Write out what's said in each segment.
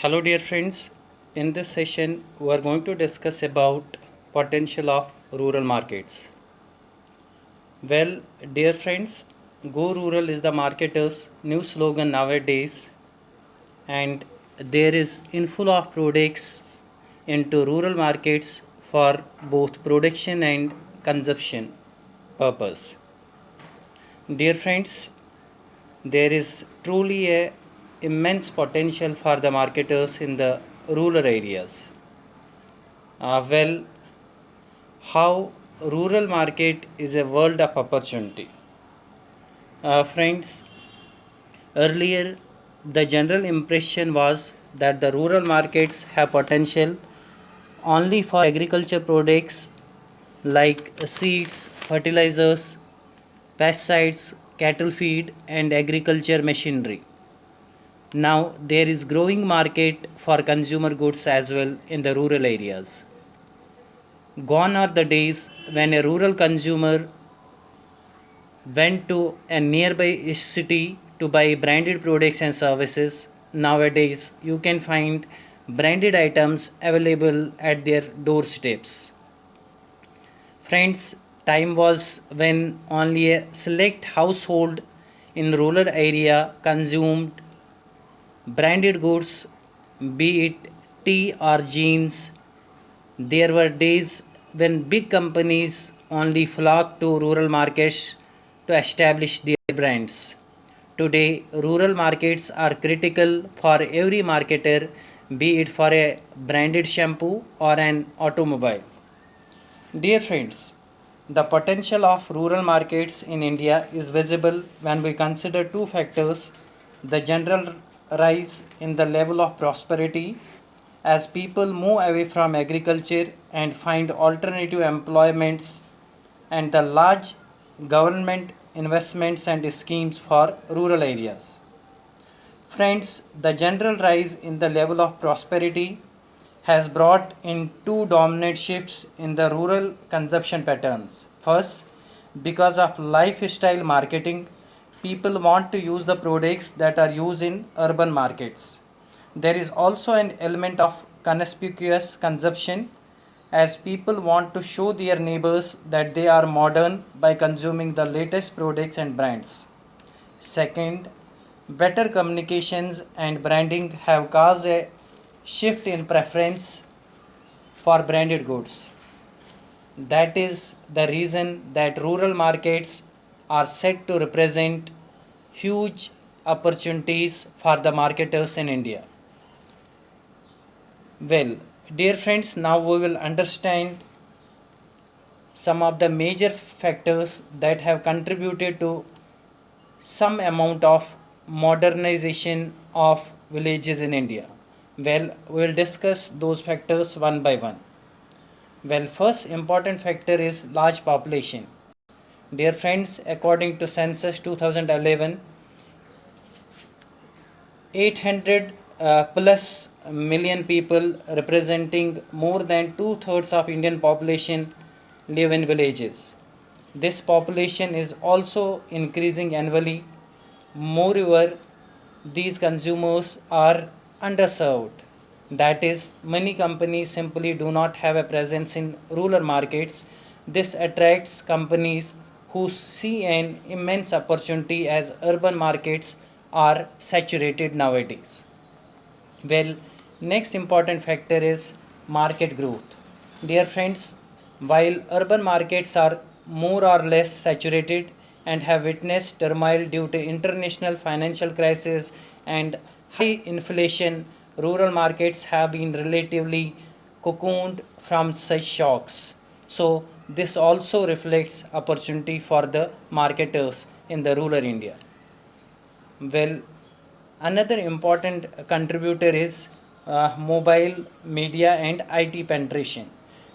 Hello dear friends, in this session we are going to discuss about potential of rural markets. Well, dear friends, go rural is the marketer's new slogan nowadays, and there is inflow of products into rural markets for both production and consumption purpose. Dear friends, there is truly a immense potential for the marketers in the rural areas. Well, how rural market is a world of opportunity. Friends, earlier the general impression was that the rural markets have potential only for agriculture products like seeds, fertilizers, pesticides, cattle feed and agriculture machinery. Now there is growing market for consumer goods as well in the rural areas. Gone are the days when a rural consumer went to a nearby city to buy branded products and services. Nowadays, you can find branded items available at their doorsteps. Friends, time was when only a select household in rural area consumed branded goods, be it tea or jeans. There were days when big companies only flocked to rural markets to establish their brands. Today, rural markets are critical for every marketer, be it for a branded shampoo or an automobile. Dear friends, the potential of rural markets in India is visible when we consider two factors: the general rise in the level of prosperity as people move away from agriculture and find alternative employments, and the large government investments and schemes for rural areas. Friends, the general rise in the level of prosperity has brought in two dominant shifts in the rural consumption patterns. First, because of lifestyle marketing, people want to use the products that are used in urban markets. There is also an element of conspicuous consumption as people want to show their neighbors that they are modern by consuming the latest products and brands. Second, better communications and branding have caused a shift in preference for branded goods. That is the reason that rural markets are said to represent huge opportunities for the marketers in India. Well, dear friends, now we will understand some of the major factors that have contributed to some amount of modernization of villages in India. Well, we will discuss those factors one by one. Well, first important factor is large population. Dear friends, according to census 2011, 800 plus million people representing more than two-thirds of Indian population live in villages. This population is also increasing annually. Moreover, these consumers are underserved. That is, many companies simply do not have a presence in rural markets. This attracts companies who see an immense opportunity as urban markets are saturated nowadays. Well, next important factor is market growth. Dear friends, while urban markets are more or less saturated and have witnessed turmoil due to international financial crisis and high inflation, rural markets have been relatively cocooned from such shocks. So, this also reflects opportunity for the marketers in the rural India. Well, another important contributor is mobile media and IT penetration.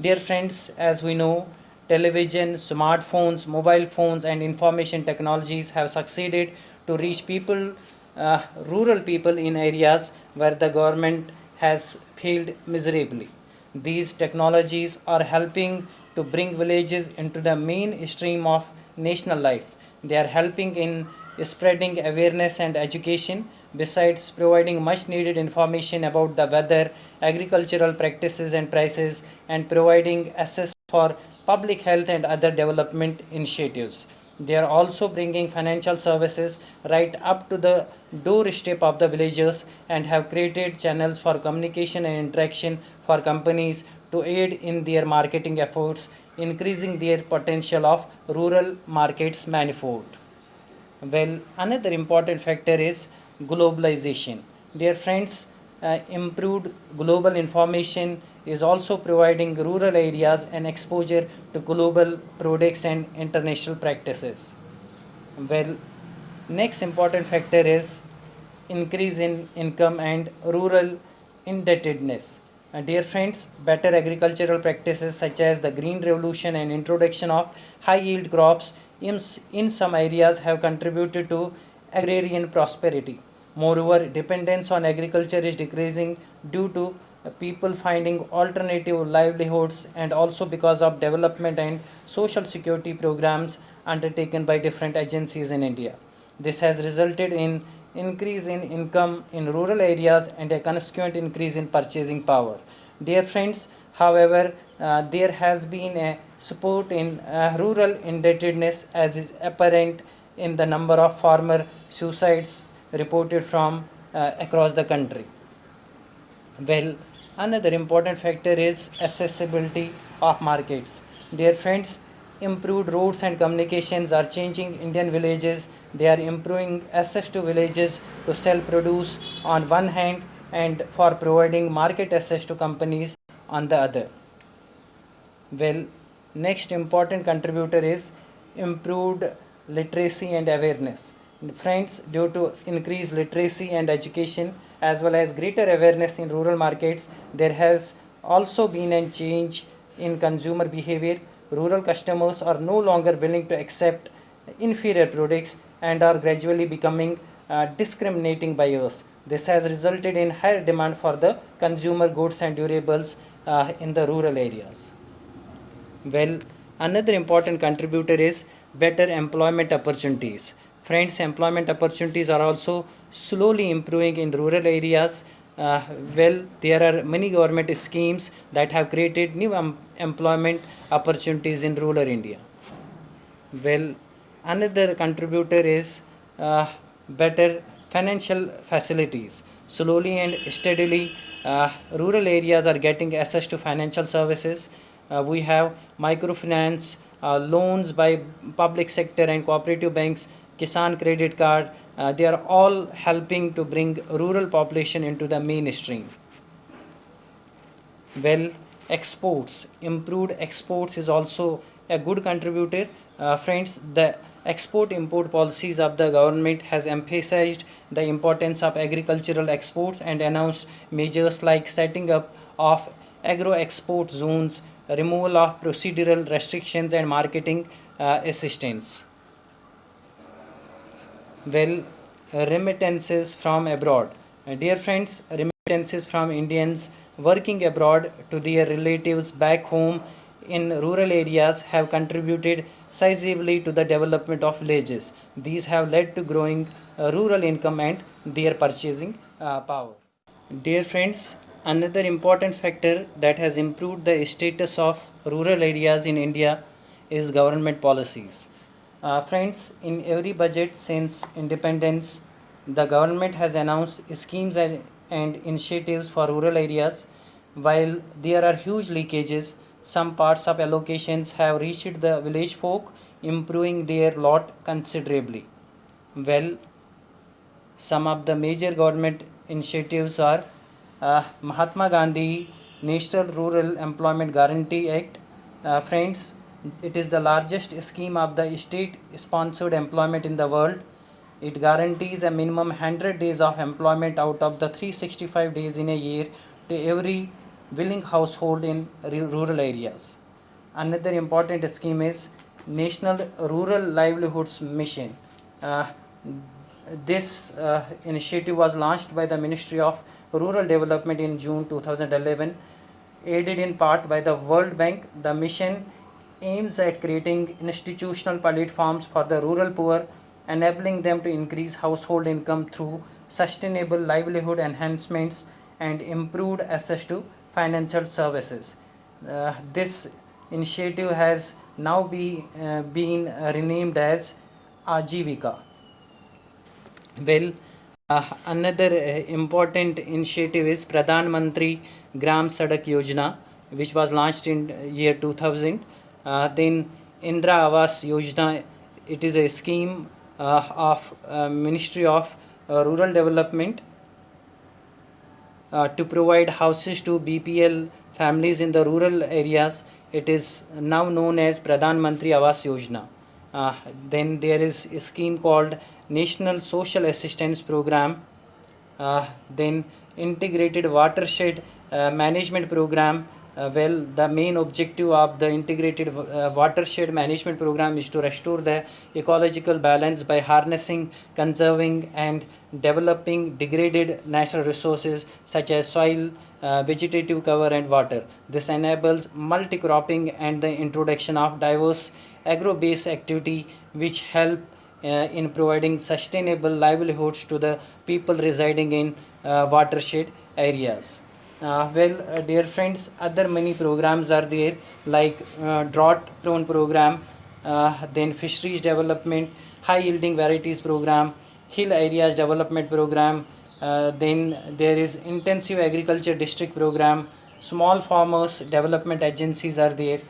Dear friends, as we know, television, smartphones, mobile phones, and information technologies have succeeded to reach people, rural people in areas where the government has failed miserably. These technologies are helping to bring villages into the mainstream of national life. They are helping in spreading awareness and education, besides providing much needed information about the weather, agricultural practices and prices, and providing access for public health and other development initiatives. They are also bringing financial services right up to the doorstep of the villagers and have created channels for communication and interaction for companies to aid in their marketing efforts, increasing their potential of rural markets manifold. Well, another important factor is globalization. Dear friends, improved global information is also providing rural areas an exposure to global products and international practices. Well, next important factor is increase in income and rural indebtedness. Dear friends, better agricultural practices such as the green revolution and introduction of high yield crops in some areas have contributed to agrarian prosperity. Moreover, dependence on agriculture is decreasing due to people finding alternative livelihoods and also because of development and social security programs undertaken by different agencies in India. This has resulted in increase in income in rural areas and a consequent increase in purchasing power. Dear friends, however, there has been a support in rural indebtedness as is apparent in the number of farmer suicides reported from across the country. Well, another important factor is accessibility of markets. Dear friends, improved roads and communications are changing Indian villages. They are improving access to villages to sell produce on one hand and for providing market access to companies on the other. Well, next important contributor is improved literacy and awareness. Friends, due to increased literacy and education as well as greater awareness in rural markets, there has also been a change in consumer behavior. Rural customers are no longer willing to accept inferior products and are gradually becoming discriminating buyers. This has resulted in higher demand for the consumer goods and durables in the rural areas. Well, another important contributor is better employment opportunities. Friends, employment opportunities are also slowly improving in rural areas. Well, there are many government schemes that have created new employment opportunities in rural India. Well, another contributor is better financial facilities. Slowly and steadily, rural areas are getting access to financial services. We have microfinance, loans by public sector and cooperative banks, Kisan credit card. They are all helping to bring rural population into the mainstream. Well, exports, improved exports is also a good contributor. Friends, the export import policies of the government has emphasized the importance of agricultural exports and announced measures like setting up of agro export zones, removal of procedural restrictions and marketing assistance. Well, remittances from abroad. Dear friends, remittances from Indians working abroad to their relatives back home in rural areas have contributed sizably to the development of villages. These have led to growing rural income and their purchasing power. Dear friends, another important factor that has improved the status of rural areas in India is government policies. Friends, in every budget since independence, the government has announced schemes and initiatives for rural areas. While there are huge leakages, some parts of allocations have reached the village folk, improving their lot considerably. Well, some of the major government initiatives are Mahatma Gandhi National Rural Employment Guarantee Act. Friends, it is the largest scheme of the state sponsored employment in the world. It guarantees a minimum 100 days of employment out of the 365 days in a year to every willing household in rural areas. Another important scheme is National Rural Livelihoods Mission. Uh, this initiative was launched by the Ministry of Rural Development in June 2011, aided in part by the World Bank. The mission aims at creating institutional platforms for the rural poor, enabling them to increase household income through sustainable livelihood enhancements, and improved access to financial services. This initiative has now been renamed as Ajivika. Well, another important initiative is Pradhan Mantri Gram Sadak Yojana, which was launched in year 2000. Then Indra Awas Yojana, it is a scheme of Ministry of Rural Development to provide houses to BPL families in the rural areas. It is now known as Pradhan Mantri Awas Yojana. Uh, then there is a scheme called National Social Assistance Program, then integrated watershed management program. Well, the main objective of the integrated watershed management program is to restore the ecological balance by harnessing, conserving, and developing degraded natural resources such as soil, vegetative cover, and water. This enables multi-cropping and the introduction of diverse agro-based activity which help in providing sustainable livelihoods to the people residing in watershed areas. Dear friends, other many programs are there like drought prone program, then fisheries development, high yielding varieties program, hill areas development program, then there is intensive agriculture district program, small farmers development agencies are there.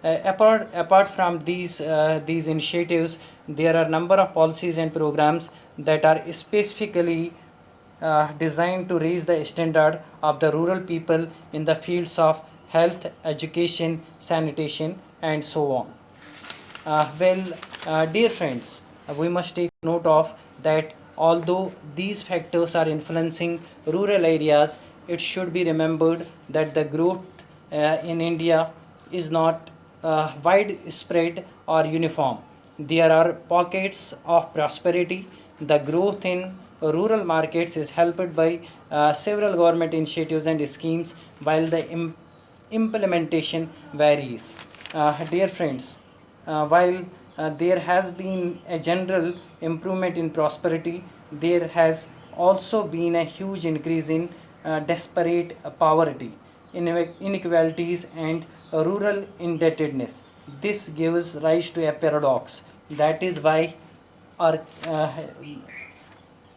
Apart from these initiatives, there are number of policies and programs that are specifically designed to raise the standard of the rural people in the fields of health, education, sanitation, and so on. Dear friends, we must take note of that although these factors are influencing rural areas, it should be remembered that the growth in India is not widespread or uniform. There are pockets of prosperity. The growth in rural markets is helped by several government initiatives and schemes, while the implementation varies. Dear friends, while there has been a general improvement in prosperity, there has also been a huge increase in desperate poverty, inequalities, and rural indebtedness. This gives rise to a paradox. That is why our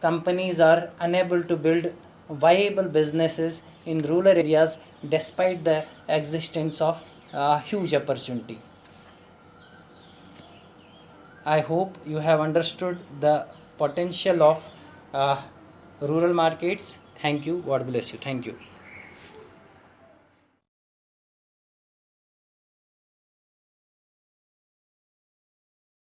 companies are unable to build viable businesses in rural areas despite the existence of huge opportunity. I hope you have understood the potential of rural markets. Thank you. God bless you. Thank you.